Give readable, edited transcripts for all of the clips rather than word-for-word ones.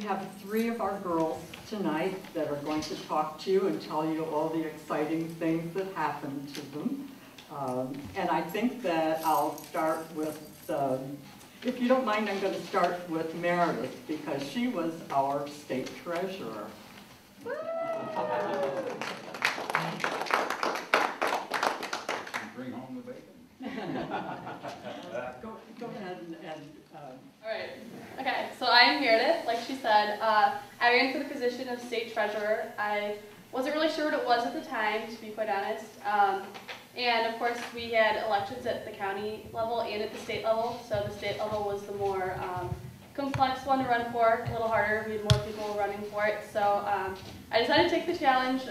have 3 of our girls tonight that are going to talk to you and tell you all the exciting things that happened to them. And I think that I'll start with, if you don't mind, I'm going to start with Meredith because she was our state treasurer. Bring home the bacon. Go ahead and all right. Okay, so I am Meredith, like she said. I ran for the position of state treasurer. I wasn't really sure what it was at the time, to be quite honest. And of course, we had elections at the county level and at the state level. So the state level was the more complex one to run for, a little harder. We had more people running for it. So I decided to take the challenge.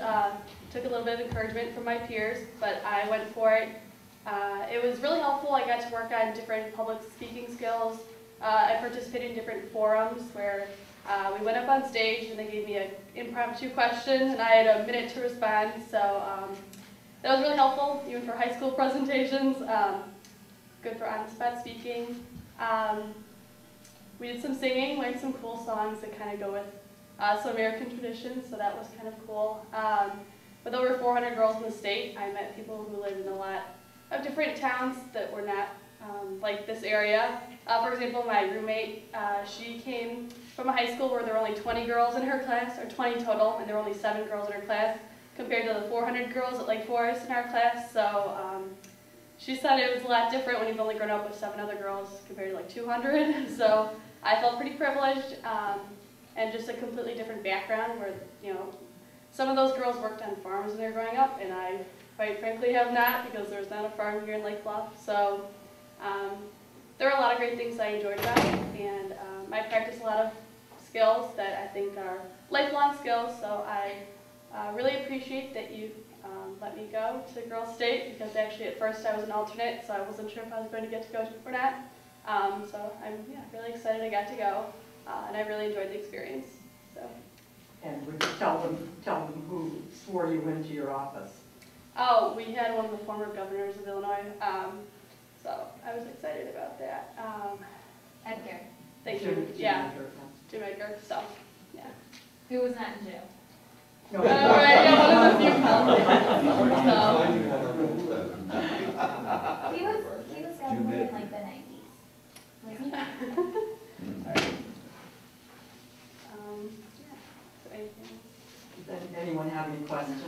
Took a little bit of encouragement from my peers, but I went for it. It was really helpful. I got to work on different public speaking skills. I participated in different forums where we went up on stage and they gave me an impromptu question and I had a minute to respond. So that was really helpful, even for high school presentations. Good for on-the-spot speaking. We did some singing, learned some cool songs that kind of go with some American traditions, so that was kind of cool. With over 400 girls in the state, I met people who lived in a lot of different towns that were not like this area. For example, my roommate, she came from a high school where there were only 20 girls in her class, or 20 total, and there were only 7 girls in her class, compared to the 400 girls at Lake Forest in our class. So she said it was a lot different when you've only grown up with 7 other girls compared to like 200. So I felt pretty privileged, and just a completely different background where, you know, some of those girls worked on farms when they were growing up, and I quite frankly have not, because there's not a farm here in Lake Bluff. So there are a lot of great things I enjoyed about it, and I practiced a lot of skills that I think are lifelong skills. So I really appreciate that you let me go to Girls State, because actually at first I was an alternate, so I wasn't sure if I was going to get to go or not. So I'm really excited I got to go, and I really enjoyed the experience. So. And would you tell them who swore you into your office? Oh, we had one of the former governors of Illinois, so I was excited about that. Edgar. Thank you. Yeah, Jim Edgar. So, yeah. Who was not in jail? No. Right, yeah, one of the few He was governor in like the 90s. Wasn't he? Does anyone have any questions?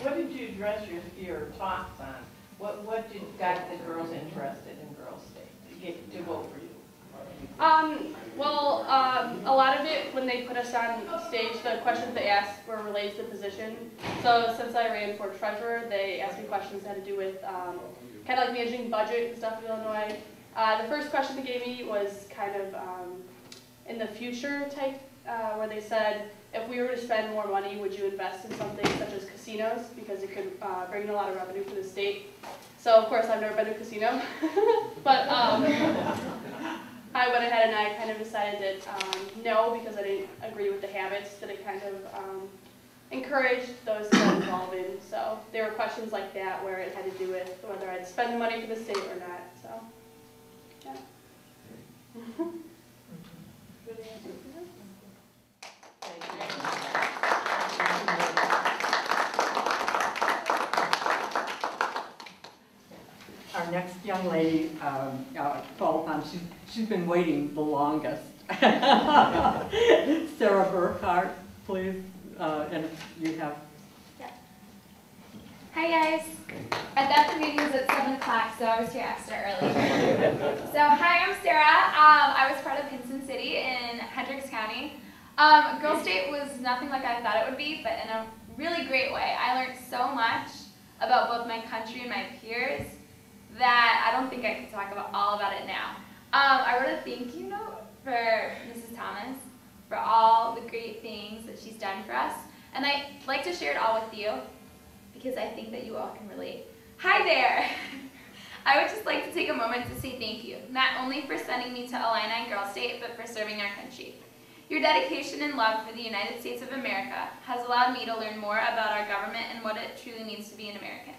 What did you address your talks on? What got the girls interested in Girls State to vote for you? Well, a lot of it, when they put us on stage, the questions they asked were related to the position. So since I ran for treasurer, they asked me questions that had to do with kind of like managing budget and stuff in Illinois. The first question they gave me was kind of in the future type, where they said, if we were to spend more money, would you invest in something such as casinos, because it could bring in a lot of revenue for the state. So of course I've never been to a casino, but I went ahead and I kind of decided that no, because I didn't agree with the habits that it kind of encouraged those to get involved in. So there were questions like that where it had to do with whether I'd spend the money for the state or not. So yeah. Good answer. Our next young lady, called upon, she's been waiting the longest. Sarah Burkhardt, please, and you have. Yeah. Hi guys. Our after meeting was at 7 o'clock, so I was here extra early. So hi, I'm Sarah. I was part of Hinson City in Hendricks County. Girls State was nothing like I thought it would be, but in a really great way. I learned so much about both my country and my peers that I don't think I could talk about all about it now. I wrote a thank you note for Mrs. Thomas for all the great things that she's done for us, and I'd like to share it all with you because I think that you all can relate. Hi there! I would just like to take a moment to say thank you, not only for sending me to Illini Girls State, but for serving our country. Your dedication and love for the United States of America has allowed me to learn more about our government and what it truly means to be an American.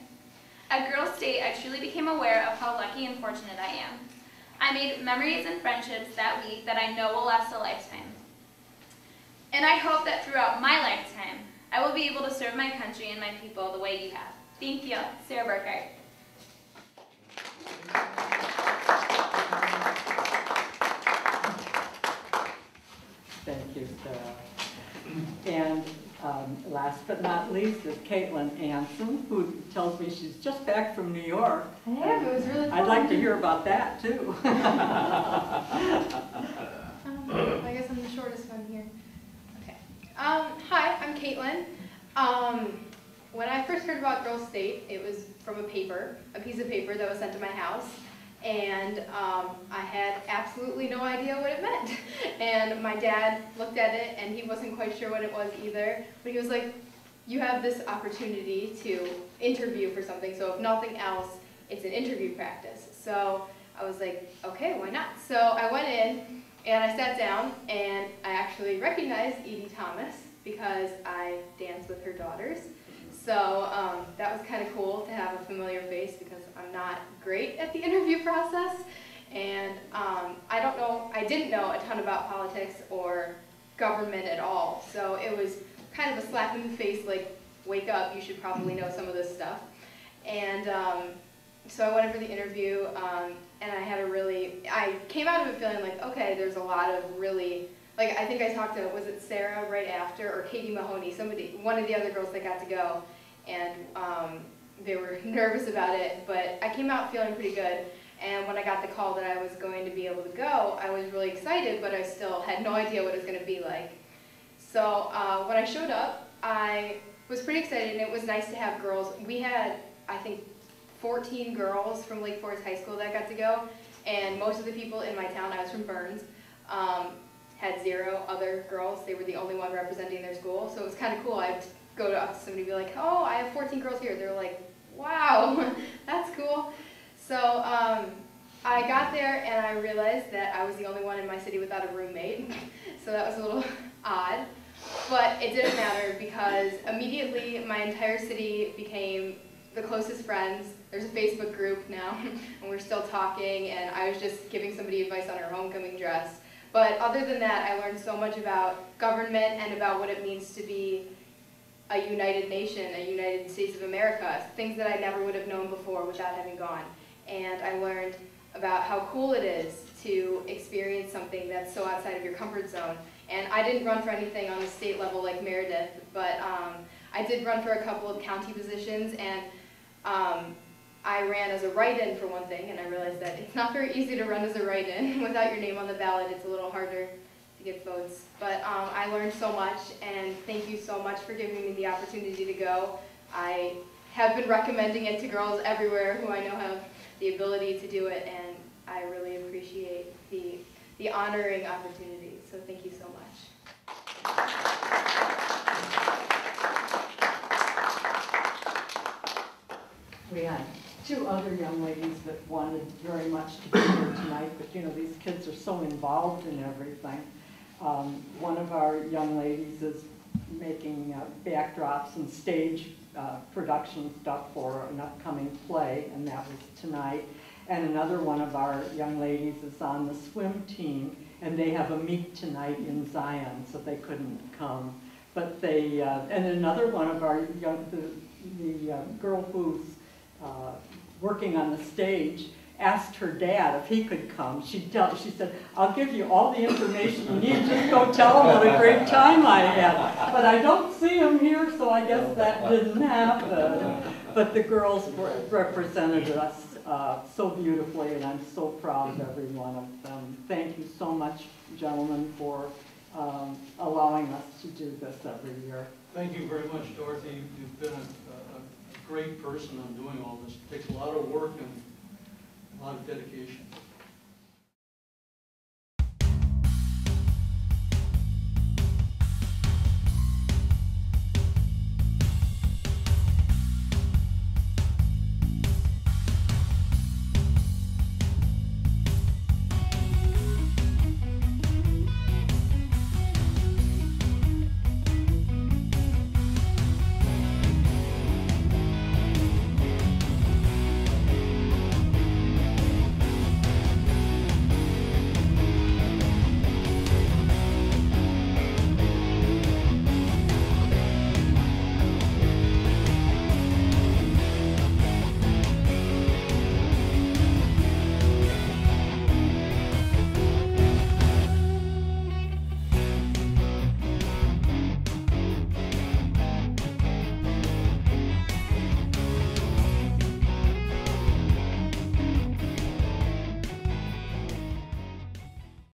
At Girls State, I truly became aware of how lucky and fortunate I am. I made memories and friendships that week that I know will last a lifetime. And I hope that throughout my lifetime, I will be able to serve my country and my people the way you have. Thank you, Sarah Burkhardt. Thank you, Sarah. And last but not least is Kaitlyn Anson, who tells me she's just back from New York. I am. It was really fun. I'd like to hear about that, too. I guess I'm the shortest one here. Okay. Hi, I'm Kaitlyn. When I first heard about Girls State, it was from a piece of paper that was sent to my house. And I had absolutely no idea what it meant. And my dad looked at it, and he wasn't quite sure what it was either. But he was like, you have this opportunity to interview for something, so if nothing else, it's an interview practice. So I was like, okay, why not? So I went in, and I sat down, and I actually recognized Edie Thomas because I dance with her daughters. So that was kind of cool to have a familiar face because I'm not great at the interview process. And I didn't know a ton about politics or government at all. So it was kind of a slap in the face, like, wake up, you should probably know some of this stuff. And so I went in for the interview, and I came out of it feeling like, okay, there's a lot of really, like, I think I talked to, was it Sarah right after, or Katie Mahoney, one of the other girls that got to go, and they were nervous about it, but I came out feeling pretty good, and when I got the call that I was going to be able to go, I was really excited, but I still had no idea what it was going to be like. So when I showed up, I was pretty excited, and it was nice to have girls. We had, I think, 14 girls from Lake Forest High School that got to go, and most of the people in my town, I was from Burns, had 0 other girls. They were the only one representing their school, so it was kind of cool. I'd go up to somebody and be like, oh, I have 14 girls here. They're like, wow, that's cool. So I got there, and I realized that I was the only one in my city without a roommate, so that was a little odd. But it didn't matter because immediately my entire city became the closest friends. There's a Facebook group now, and we're still talking, and I was just giving somebody advice on her homecoming dress. But other than that, I learned so much about government and about what it means to be a united nation, a United States of America, things that I never would have known before without having gone. And I learned about how cool it is to experience something that's so outside of your comfort zone. And I didn't run for anything on the state level like Meredith, but I did run for a couple of county positions, and I ran as a write-in for one thing, and I realized that it's not very easy to run as a write-in. Without your name on the ballot, it's a little harder to get votes. But I learned so much, and thank you so much for giving me the opportunity to go. I have been recommending it to girls everywhere who I know have the ability to do it, and I really appreciate the honoring opportunity. So thank you so much. We had 2 other young ladies that wanted very much to be here tonight, but you know, these kids are so involved in everything. One of our young ladies is making backdrops and stage production stuff for an upcoming play, and that was tonight. And another one of our young ladies is on the swim team, and they have a meet tonight in Zion, so they couldn't come. But they, and another one of our the girl who's working on the stage asked her dad if he could come. She said, I'll give you all the information you need, just go tell him what a great time I had. But I don't see him here, so I guess that didn't happen. But the girls represented us so beautifully, and I'm so proud of every one of them. Thank you so much, gentlemen, for allowing us to do this every year. Thank you very much, Dorothy. You've been a great person on doing all this. It takes a lot of work and a lot of dedication.